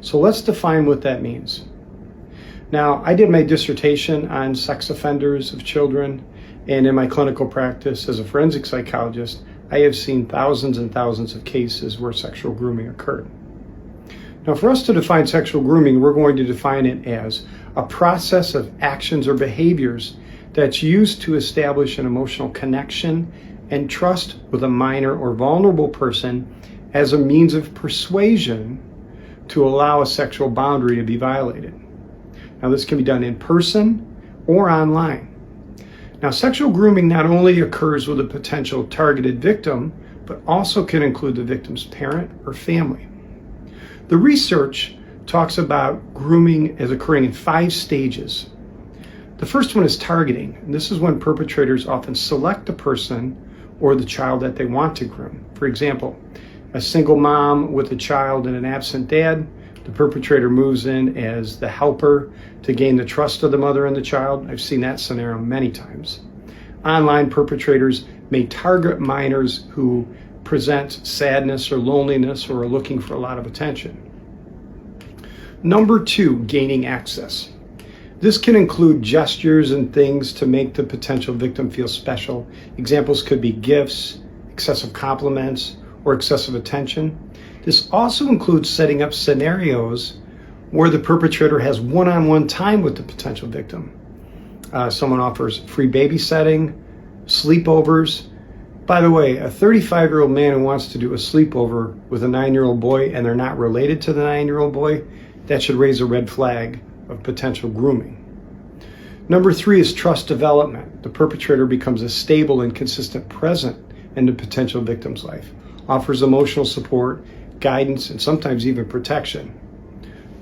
So let's define what that means. Now, I did my dissertation on sex offenders of children, and in my clinical practice as a forensic psychologist, I have seen thousands and thousands of cases where sexual grooming occurred. Now, for us to define sexual grooming, we're going to define it as a process of actions or behaviors that's used to establish an emotional connection and trust with a minor or vulnerable person as a means of persuasion to allow a sexual boundary to be violated. Now, this can be done in person or online. Now, sexual grooming not only occurs with a potential targeted victim, but also can include the victim's parent or family. The research talks about grooming as occurring in 5 stages. The first one is targeting, and this is when perpetrators often select the person or the child that they want to groom. For example, a single mom with a child and an absent dad, the perpetrator moves in as the helper to gain the trust of the mother and the child. I've seen that scenario many times. Online perpetrators may target minors who present sadness or loneliness or are looking for a lot of attention. Number 2, gaining access. This can include gestures and things to make the potential victim feel special. Examples could be gifts, excessive compliments, or excessive attention. This also includes setting up scenarios where the perpetrator has one-on-one time with the potential victim. Someone offers free babysitting, sleepovers. By the way, a 35-year-old man who wants to do a sleepover with a 9-year-old boy and they're not related to the 9-year-old boy, that should raise a red flag of potential grooming. Number 3 is trust development. The perpetrator becomes a stable and consistent presence in the potential victim's life, offers emotional support, guidance, and sometimes even protection.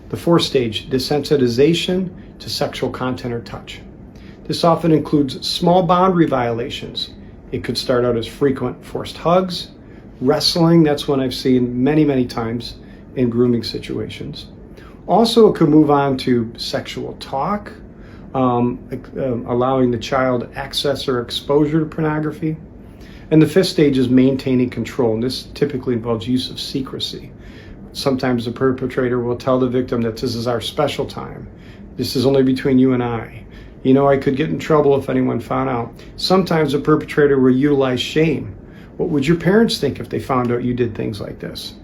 The 4th stage, desensitization to sexual content or touch. This often includes small boundary violations. It could start out as frequent forced hugs, wrestling, that's one I've seen many, many times in grooming situations. Also, it could move on to sexual talk, allowing the child access or exposure to pornography. And the 5th stage is maintaining control, and this typically involves use of secrecy. Sometimes the perpetrator will tell the victim that this is our special time. This is only between you and I. You know, I could get in trouble if anyone found out. Sometimes the perpetrator will utilize shame. What would your parents think if they found out you did things like this?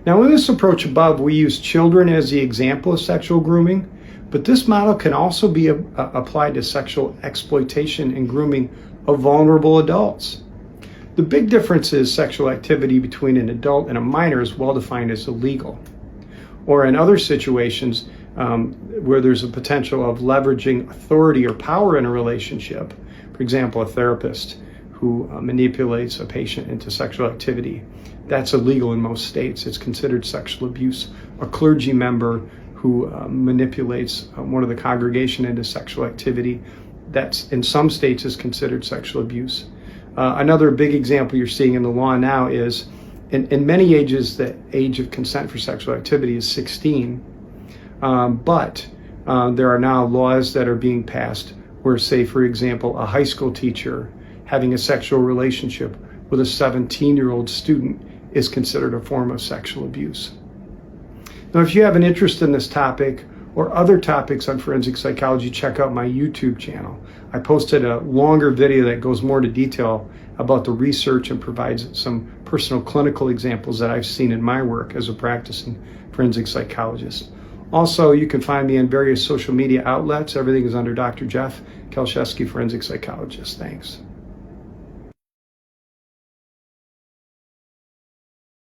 Now, in this approach above, we use children as the example of sexual grooming, but this model can also be applied to sexual exploitation and grooming of vulnerable adults. The big difference is sexual activity between an adult and a minor is well defined as illegal. Or in other situations where there's a potential of leveraging authority or power in a relationship, for example, a therapist who manipulates a patient into sexual activity, that's illegal in most states. It's considered sexual abuse. A clergy member who manipulates one of the congregation into sexual activity, that's in some states is considered sexual abuse. Another big example you're seeing in the law now is in many ages, the age of consent for sexual activity is 16. But there are now laws that are being passed where, say, for example, a high school teacher having a sexual relationship with a 17-year-old student is considered a form of sexual abuse. Now, if you have an interest in this topic or other topics on forensic psychology, check out my YouTube channel. I posted a longer video that goes more to detail about the research and provides some personal clinical examples that I've seen in my work as a practicing forensic psychologist. Also, you can find me on various social media outlets. Everything is under Dr. Jeff Kalszewski, forensic psychologist. Thanks.